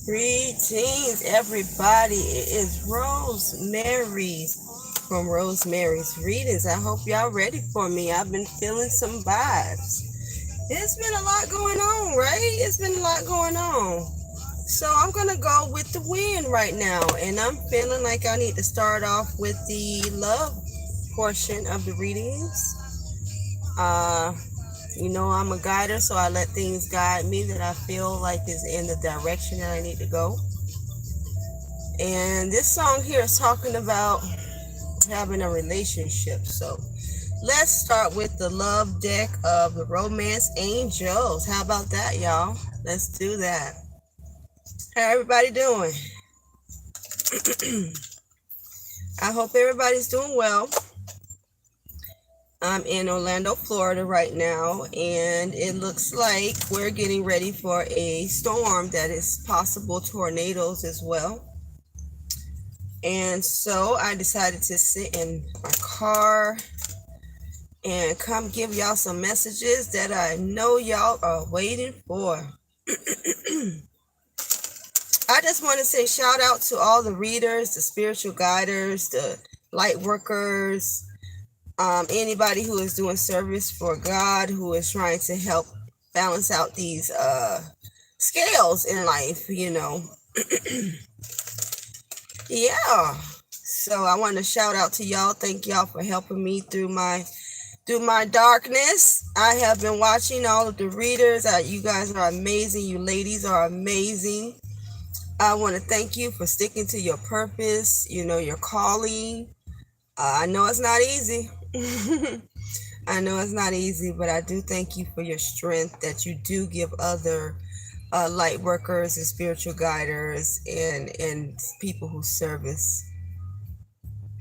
Greetings, everybody. It is Rosemary's from Rosemary's Readings. I hope y'all ready for me. I've been feeling some vibes. It's been a lot going on, right? It's been a lot going on. So I'm gonna go with the wind right now, and I'm feeling like I need to start off with the love portion of the readings. Uh, I'm a guider, so I let things guide me that I feel like is in the direction that I need to go. And this song here is talking about having a relationship. So let's start with the love deck of the romance angels. How about that, y'all? Let's do that. How everybody doing? I hope everybody's doing well. I'm in Orlando, Florida right now, and it looks like we're getting ready for a storm that is possible tornadoes as well. And so I decided to sit in my car and come give y'all some messages that I know y'all are waiting for. I just want to say shout out to all the readers, the spiritual guiders, the light workers, anybody who is doing service for God, who is trying to help balance out these scales in life, Yeah. So I want to shout out to y'all. Thank y'all for helping me through my darkness. I have been watching all of the readers. You guys are amazing. You ladies are amazing. I want to thank you for sticking to your purpose, your calling. I know it's not easy. I know it's not easy, but I do thank you for your strength that you do give other light workers and spiritual guiders and people who service,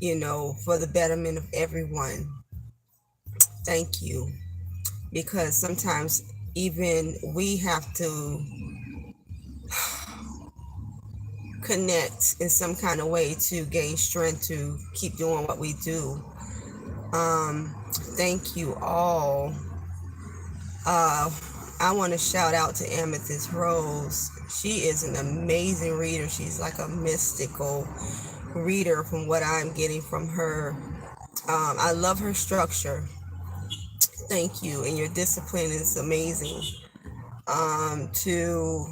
for the betterment of everyone. Thank you. Because sometimes even we have to connect in some kind of way to gain strength to keep doing what we do. Thank you all. I want to shout out to Amethyst Rose. She is an amazing reader. She's like a mystical reader from what I'm getting from her. I love her structure. Thank you. And your discipline is amazing. To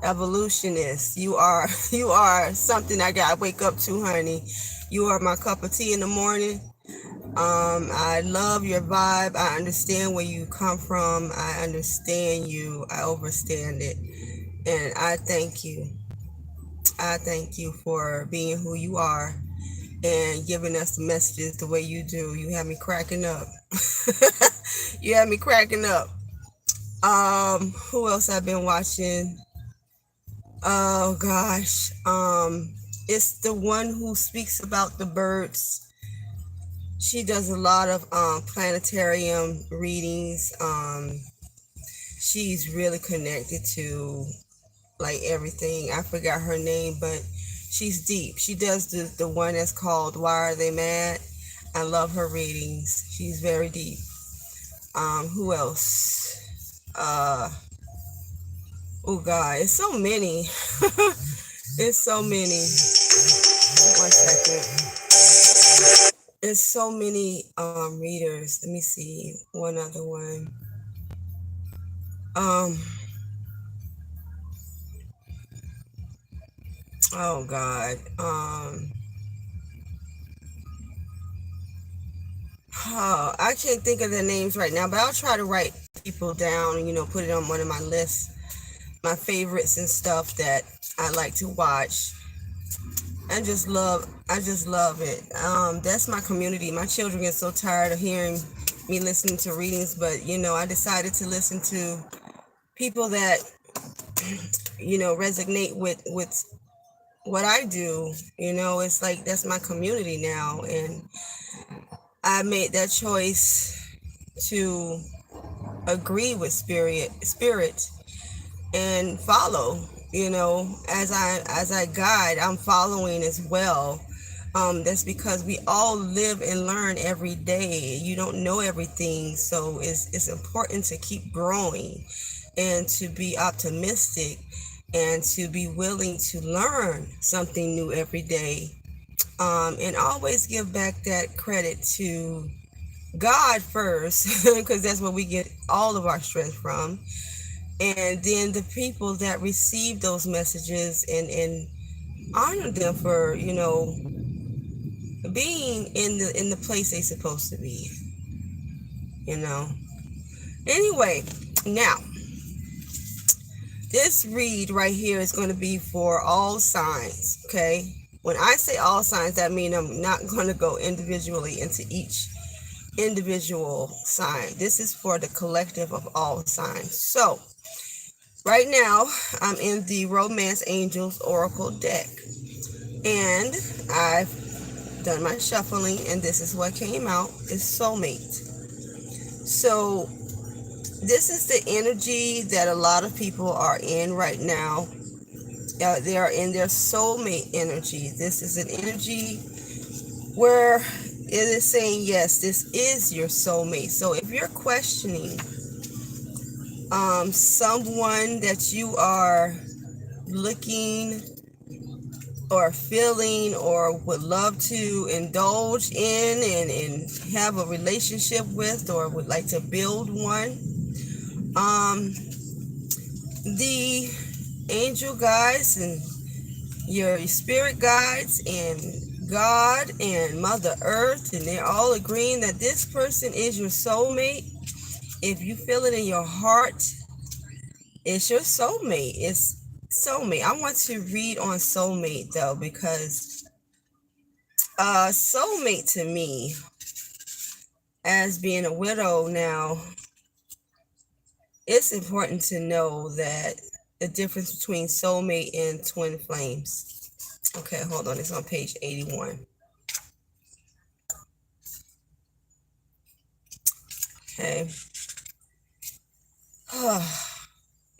evolutionist, you are something I gotta wake up to, honey. You are my cup of tea in the morning. I love your vibe. I understand where you come from. I understand you. I understand it. And I thank you. I thank you for being who you are and giving us the messages the way you do. You have me cracking up. You have me cracking up. Who else I've been watching? Oh gosh. It's the one who speaks about the birds. She does a lot of planetarium readings. She's really connected to like everything. I forgot her name, but she's deep. She does the one that's called Why Are They Mad? I love her readings. She's very deep. Who else? Oh God, it's so many. It's so many. 1 second. There's so many readers. Let me see one other one. Oh God. I can't think of their names right now, but I'll try to write people down and put it on one of my lists, my favorites and stuff that I like to watch. I just love it. That's my community. My children get so tired of hearing me listening to readings, but I decided to listen to people that resonate with what I do. It's like that's my community now, and I made that choice to agree with spirit and follow. As I guide, I'm following as well. That's because we all live and learn every day. You don't know everything, so it's important to keep growing and to be optimistic and to be willing to learn something new every day. And always give back that credit to God first, because that's where we get all of our strength from. And then the people that receive those messages, and honor them for, being in the place they're supposed to be, you know. Anyway, now this read right here is going to be for all signs, okay? When I say all signs, that means I'm not going to go individually into each individual sign. This is for the collective of all signs. So, right now, I'm in the Romance Angels Oracle deck. And I've done my shuffling, and this is what came out, is soulmate. So, this is the energy that a lot of people are in right now. They are in their soulmate energy. This is an energy where it is saying, yes, this is your soulmate. So if you're questioning someone that you are looking or feeling or would love to indulge in and have a relationship with, or would like to build one, the angel guides and your spirit guides and God and Mother Earth, and they're all agreeing that this person is your soulmate. If you feel it in your heart, it's your soulmate. It's soulmate. I want to read on soulmate though, because soulmate to me, as being a widow now, it's important to know that the difference between soulmate and twin flames. Okay, hold on. It's on page 81. Okay.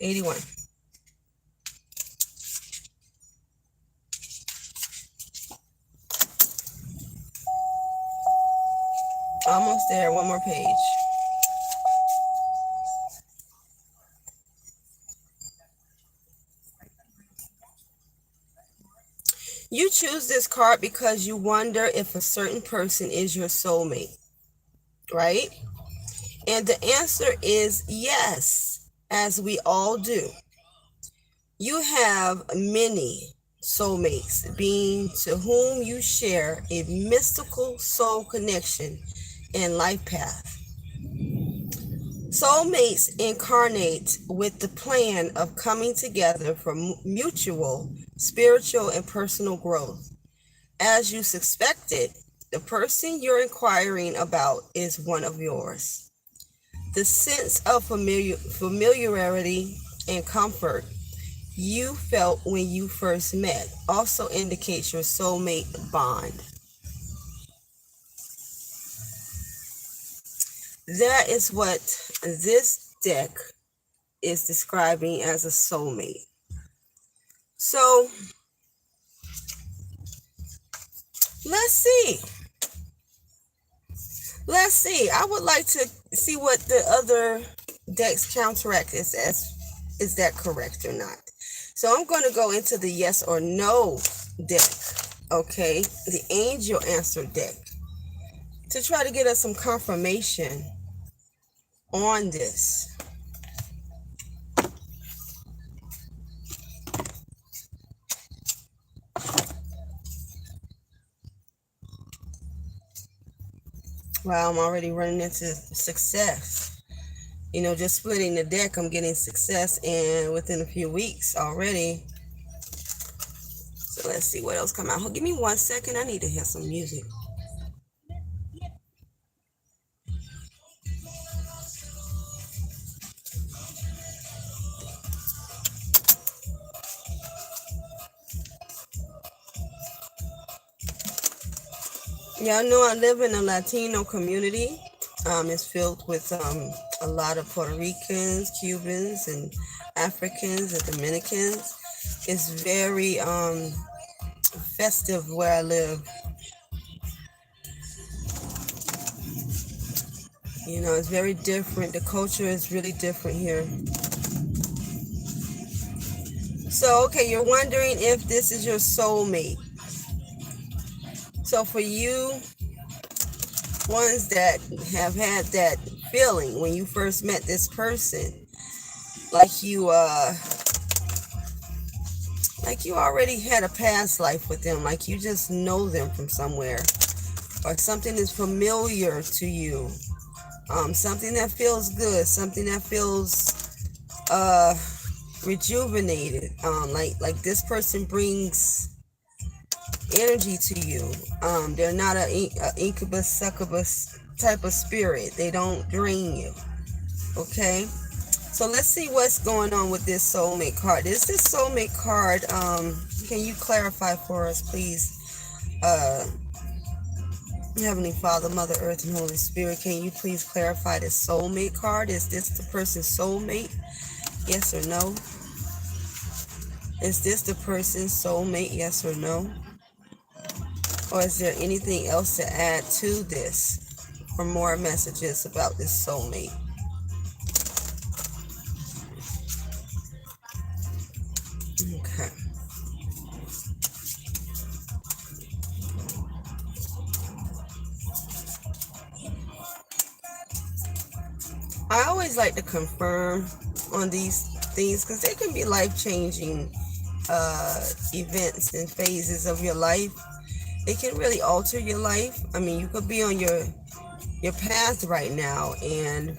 81. Almost there. One more page. You choose this card because you wonder if a certain person is your soulmate, right? And the answer is yes, as we all do. You have many soulmates, being to whom you share a mystical soul connection and life path. Soulmates incarnate with the plan of coming together for mutual spiritual and personal growth. As you suspected, the person you're inquiring about is one of yours. The sense of familiarity and comfort you felt when you first met also indicates your soulmate bond. That is what this deck is describing as a soulmate. So, let's see. I would like to see what the other decks counteract is. Is that correct or not? So I'm going to go into the yes or no deck. Okay, the angel answer deck, to try to get us some confirmation on this. Wow, I'm already running into success. Just splitting the deck, I'm getting success and within a few weeks already. So let's see what else come out. Give me 1 second. I need to hear some music. Y'all know I live in a Latino community. It's filled with a lot of Puerto Ricans, Cubans, and Africans and Dominicans. It's very festive where I live. It's very different. The culture is really different here. So, okay, you're wondering if this is your soulmate. So for you, ones that have had that feeling when you first met this person, like you already had a past life with them, like you just know them from somewhere, or something is familiar to you, something that feels good, something that feels rejuvenated, like this person brings energy to you. They're not a incubus succubus type of spirit. They don't drain you. Okay, so let's see what's going on with this soulmate card. Is this soulmate card, can you clarify for us, please? Heavenly Father, Mother Earth, and Holy Spirit, can you please clarify this soulmate card? Is this the person's soulmate? Yes or no? Is this the person's soulmate? Yes or no? Or is there anything else to add to this for more messages about this soulmate? Okay. I always like to confirm on these things because they can be life-changing events and phases of your life. It can really alter your life. I mean, you could be on your path right now, and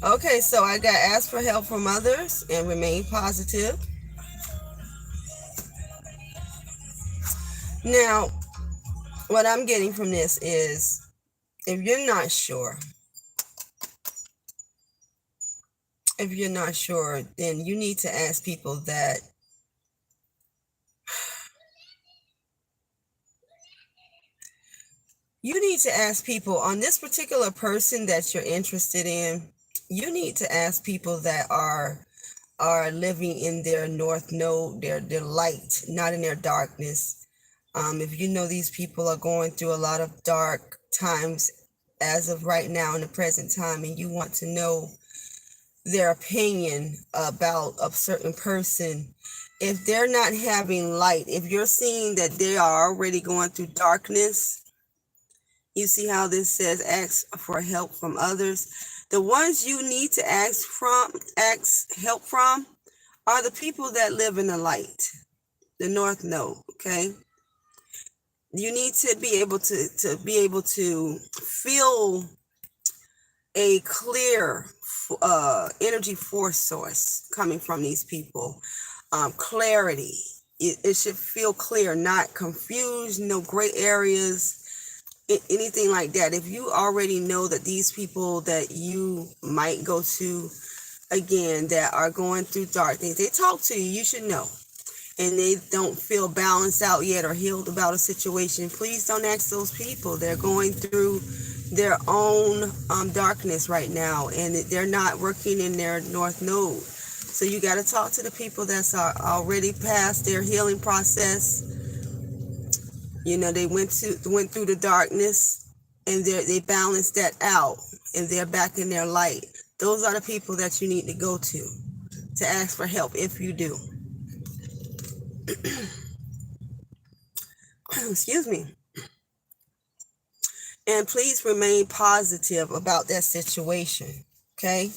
okay, so I got ask for help from others and remain positive. Now, what I'm getting from this is, if you're not sure, then you need to ask people that on this particular person that you're interested in. You need to ask people that are living in their north node, their light, not in their darkness. If you know these people are going through a lot of dark times as of right now in the present time, and you want to know their opinion about a certain person, if they're not having light, if you're seeing that they are already going through darkness, you see how this says ask for help from others. The ones you need to ask help from are the people that live in the light, the north node. Okay, you need to be able to feel a clear energy force source coming from these people. Clarity. It should feel clear, not confused, no gray areas, anything like that. If you already know that these people that you might go to, again, that are going through dark things, they talk to you, you should know, and they don't feel balanced out yet or healed about a situation, please don't ask those people. They're going through their own darkness right now, and they're not working in their north node. So you got to talk to the people that's already past their healing process. You know, they went through the darkness, and they balanced that out, and they're back in their light. Those are the people that you need to go to ask for help if you do. Excuse me. And please remain positive about that situation. Okay.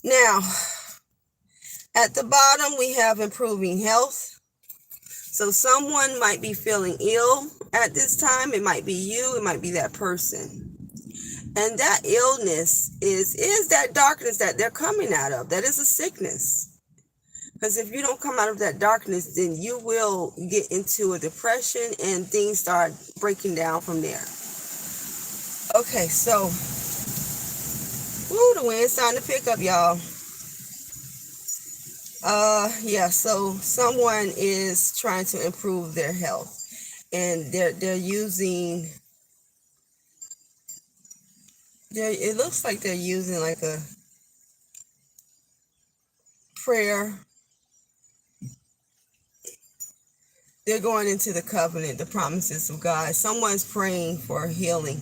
Now, at the bottom, we have improving health. So someone might be feeling ill at this time. It might be you. It might be that person. And that illness is that darkness that they're coming out of. That is a sickness. Because if you don't come out of that darkness, then you will get into a depression and things start breaking down from there. Okay, so, the wind's starting to pick up, y'all. Yeah, so someone is trying to improve their health, and they're using, it looks like they're using like a prayer. They're going into the covenant, the promises of God. Someone's praying for healing.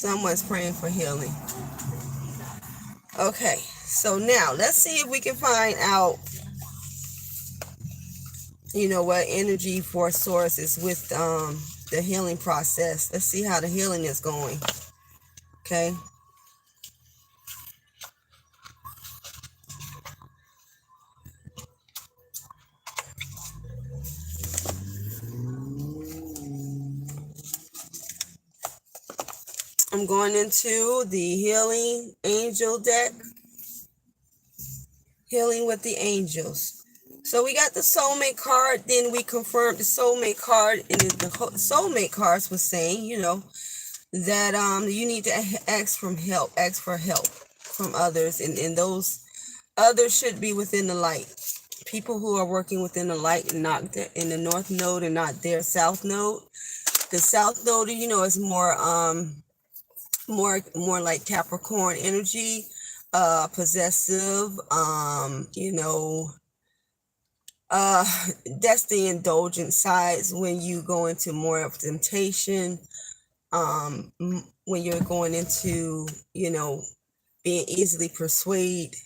Someone's praying for healing. Okay, so now let's see if we can find out, what energy for source is with the healing process. Let's see how the healing is going. Okay. I'm going into the healing angel deck. Healing with the angels. So we got the soulmate card. Then we confirmed the soulmate card. And the soulmate cards was saying, that you need to ask for help from others. And those others should be within the light. People who are working within the light and not in the north node and not their south node. The south node, is more like Capricorn energy, possessive, that's the indulgent sides when you go into more of temptation, when you're going into, being easily persuaded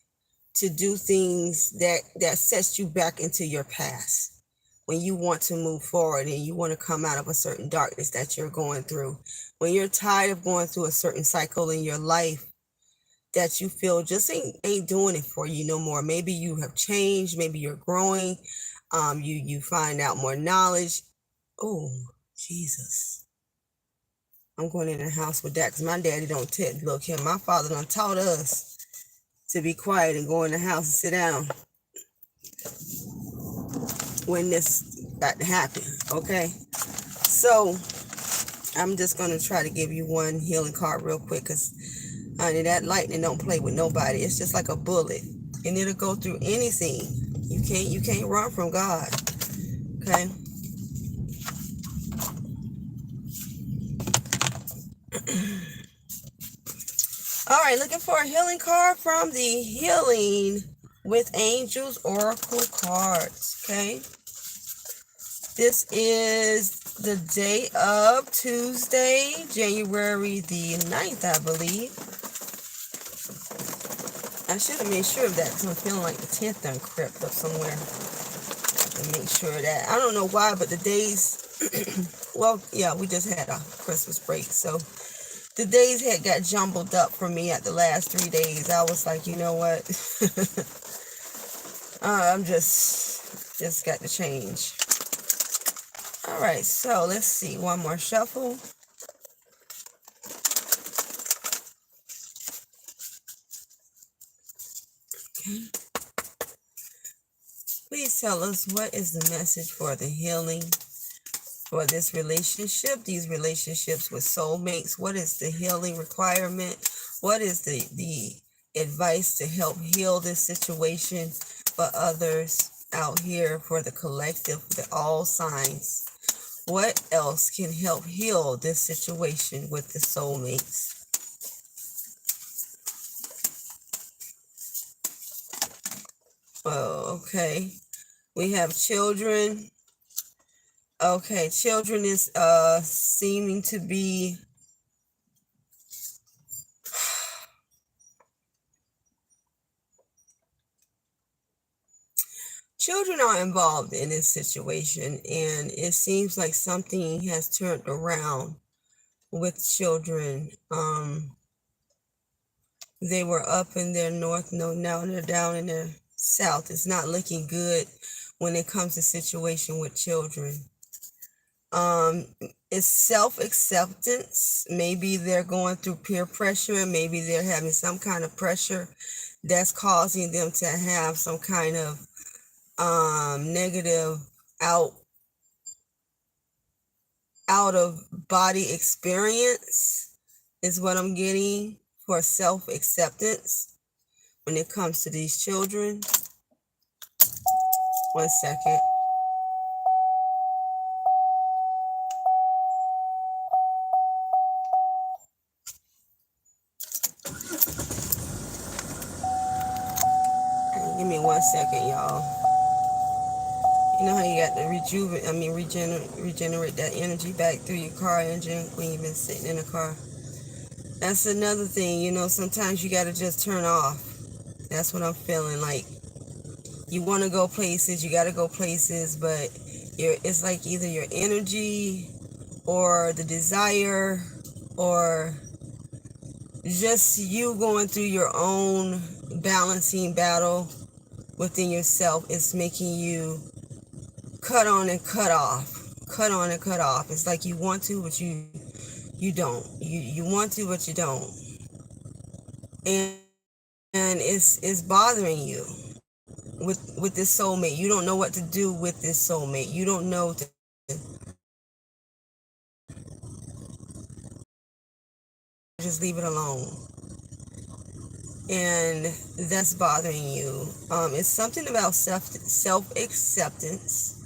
to do things that sets you back into your past. When you want to move forward and you want to come out of a certain darkness that you're going through, when you're tired of going through a certain cycle in your life that you feel just ain't doing it for you no more. Maybe you have changed, maybe you're growing, you find out more knowledge. Oh, Jesus. I'm going in the house with that because my daddy don't look here. My father done taught us to be quiet and go in the house and sit down when this got to happen, okay? So I'm just going to try to give you one healing card real quick because, honey, that lightning don't play with nobody. It's just like a bullet, and it'll go through anything. You can't run from God, okay? All right, looking for a healing card from the Healing with Angels Oracle cards, okay? This is the day of Tuesday, January the 9th, I believe. I should have made sure of that because I'm feeling like the 10th done crept up somewhere. To make sure of that. I don't know why, but the days, well, yeah, we just had a Christmas break, so the days had got jumbled up for me at the last 3 days. I was like, you know what? I'm just got to change. All right, so let's see. One more shuffle. Okay. Please tell us, what is the message for the healing for this relationship, these relationships with soulmates? What is the healing requirement? What is the advice to help heal this situation for others out here, for the collective, for all signs? What else can help heal this situation with the soulmates? Oh, okay. We have children. Okay, children is seeming to be children are involved in this situation, and it seems like something has turned around with children. They were up in their north node, now they're down in their south. It's not looking good when it comes to situation with children. It's self-acceptance. Maybe they're going through peer pressure, and maybe they're having some kind of pressure that's causing them to have some kind of negative out of body experience is what I'm getting for self-acceptance when it comes to these children. 1 second. Give me 1 second, y'all. You know how you got to regenerate that energy back through your car engine when you've been sitting in a car. That's another thing, sometimes you got to just turn off. That's what I'm feeling like. You want to go places, you got to go places, but it's like either your energy or the desire or just you going through your own balancing battle within yourself is making you cut on and cut off. Cut on and cut off. It's like you want to, but you don't. You want to, but you don't. And it's bothering you with this soulmate. You don't know what to do with this soulmate. You don't know to just leave it alone. And that's bothering you. It's something about self acceptance.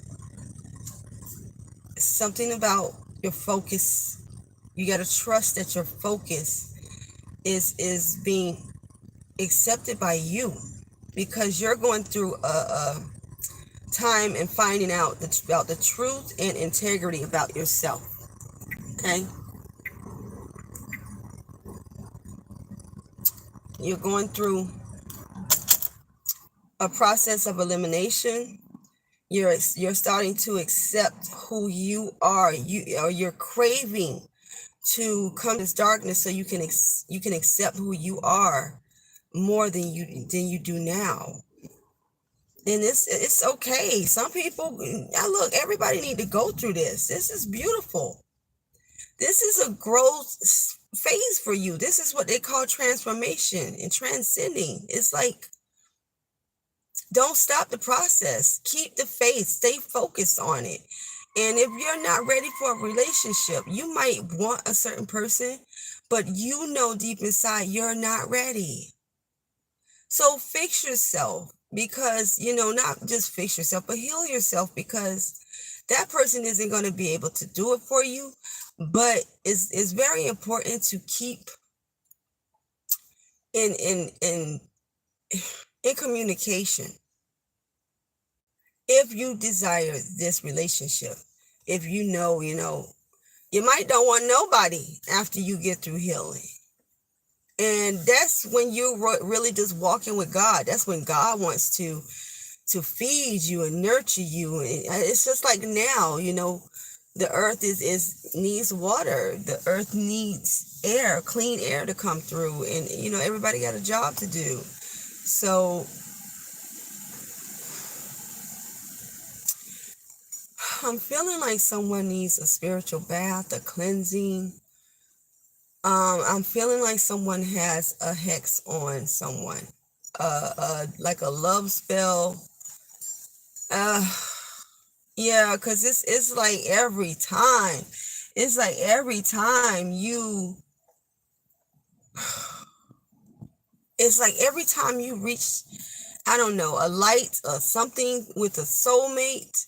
Something about your focus. You got to trust that your focus is being accepted by you, because you're going through a time and finding out about the truth and integrity about yourself. Okay, you're going through a process of elimination. You're starting to accept who you are. You're craving to come to this darkness so you can accept who you are more than you do now. And it's okay. Some people, now look, everybody need to go through this. This is beautiful. This is a growth phase for you. This is what they call transformation and transcending. It's like, don't stop the process. Keep the faith. Stay focused on it. And if you're not ready for a relationship, you might want a certain person, but you know deep inside you're not ready. So fix yourself, because, not just fix yourself, but heal yourself, because that person isn't going to be able to do it for you. But it's very important to keep in communication. If you desire this relationship, if you might don't want nobody after you get through healing. And that's when you're really just walking with God. That's when God wants to feed you and nurture you. And it's just like now, the earth needs water. The earth needs air, clean air to come through. And, everybody got a job to do. So I'm feeling like someone needs a spiritual bath, a cleansing. I'm feeling like someone has a hex on someone, like a love spell. Yeah, because it's like every time. It's like every time you reach, I don't know, a light or something with a soulmate,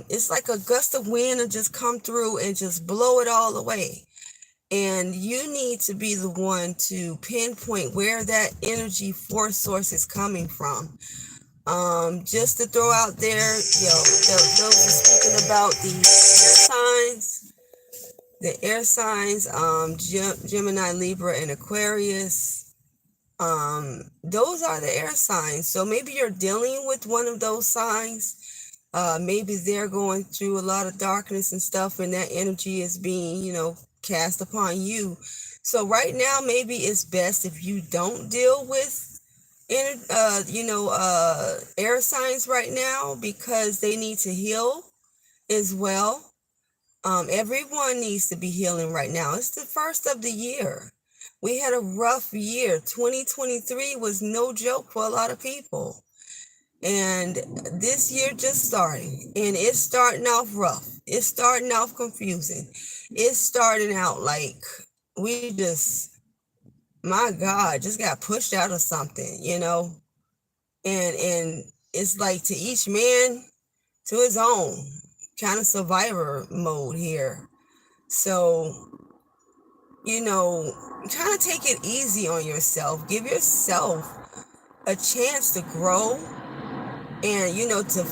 it's like a gust of wind will just come through and just blow it all away. And you need to be the one to pinpoint where that energy force source is coming from. Just to throw out there, those are speaking about the air signs, Gemini, Libra, and Aquarius. Those are the air signs. So maybe you're dealing with one of those signs. Maybe they're going through a lot of darkness and stuff, and that energy is being, cast upon you. So right now, maybe it's best if you don't deal with air signs right now, because they need to heal as well. Everyone needs to be healing right now. It's the first of the year. We had a rough year. 2023 was no joke for a lot of people. And this year just starting, and it's starting off rough. It's starting off confusing. It's starting out like we just, my God, just got pushed out of something, and it's like to each man to his own, kind of survivor mode here. So, kind of take it easy on yourself. Give yourself a chance to grow and, to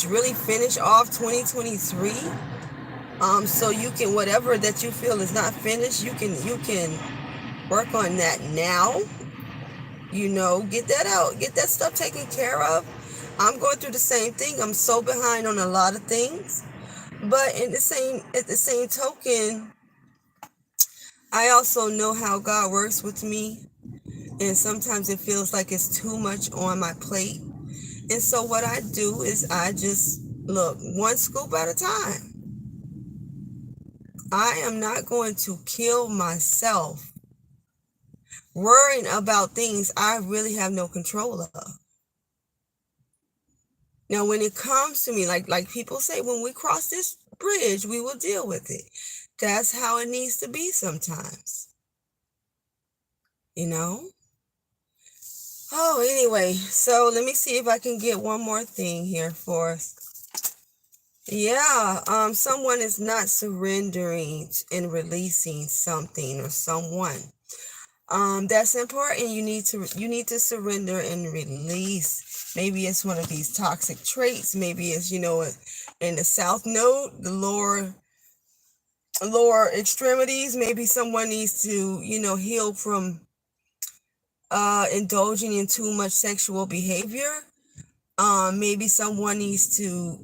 really finish off 2023. So you can, whatever that you feel is not finished, you can Work on that now. Get that out. Get that stuff taken care of. I'm going through the same thing. I'm so behind on a lot of things. But at the same token, I also know how God works with me. And sometimes it feels like it's too much on my plate. And so what I do is I just look one scoop at a time. I am not going to kill myself worrying about things I really have no control of. Now, when it comes to me, like people say, when we cross this bridge, we will deal with it. That's how it needs to be sometimes. Oh, anyway, so let me see if I can get one more thing here for us. Yeah, someone is not surrendering and releasing something or someone. That's important. You need to surrender and release. Maybe it's one of these toxic traits. Maybe it's, in the south node, the lower extremities. Maybe someone needs to, heal from indulging in too much sexual behavior. Maybe someone needs to,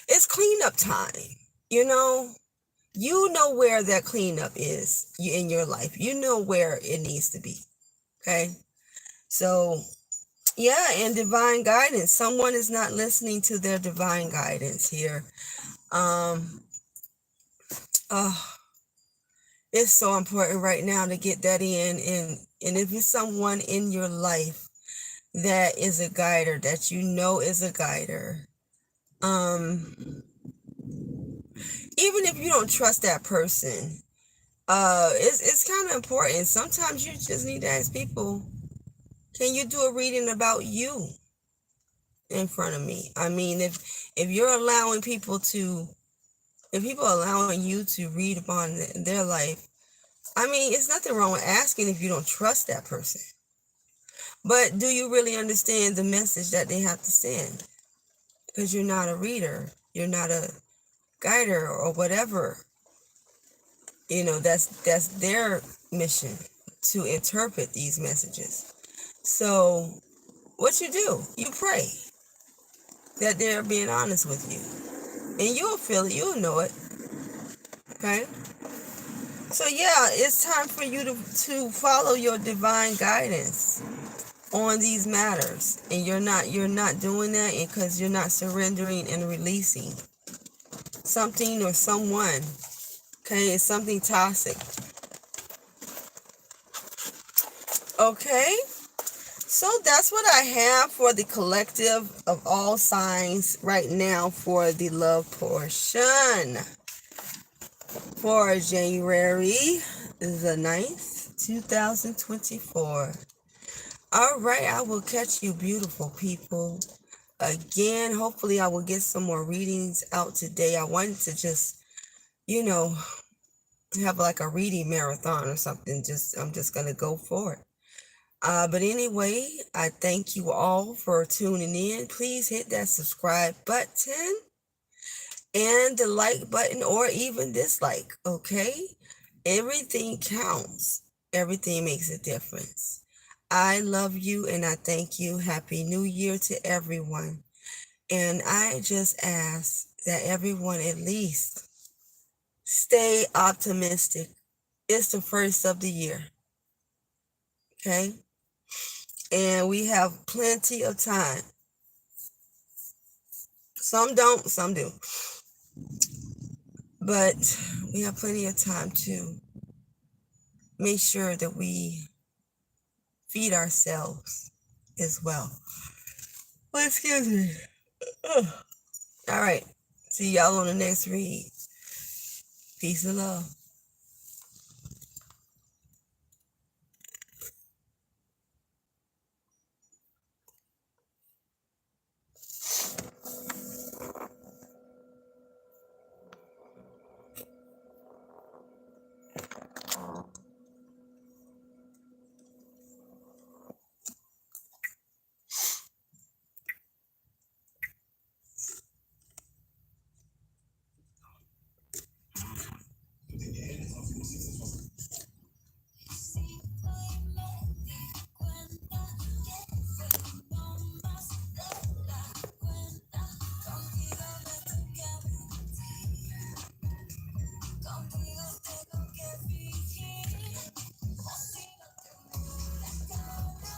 it's cleanup time. You know where that cleanup is in your life. You know where it needs to be. Okay. So, yeah, and divine guidance. Someone is not listening to their divine guidance here. It's so important right now to get that in. And if it's someone in your life that is a guider, that is a guider, even if you don't trust that person, it's kind of important. Sometimes you just need to ask people, can you do a reading about you in front of me? I mean, if you're allowing people are allowing you to read upon their life, I mean, it's nothing wrong with asking if you don't trust that person. But do you really understand the message that they have to send? Because you're not a reader, you're not a guider or whatever. That's their mission, to interpret these messages. So what you do, you pray that they're being honest with you, and you'll feel it, you'll know it. Okay. So yeah, it's time for you to follow your divine guidance on these matters, and you're not doing that because you're not surrendering and releasing something or someone. Okay, it's something toxic. Okay, so that's what I have for the collective of all signs right now for the love portion for January the 9th, 2024. All right, I will catch you, beautiful people. Again, hopefully I will get some more readings out today. I wanted to just, have like a reading marathon or something. I'm just going to go for it. But anyway, I thank you all for tuning in. Please hit that subscribe button and the like button, or even dislike, okay? Everything counts. Everything makes a difference. I love you and I thank you. Happy New Year to everyone. And I just ask that everyone at least stay optimistic. It's the first of the year. Okay? And we have plenty of time. Some don't, some do. But we have plenty of time to make sure that we feed ourselves as well. Well, excuse me. Ugh. All right. See y'all on the next read. Peace and love.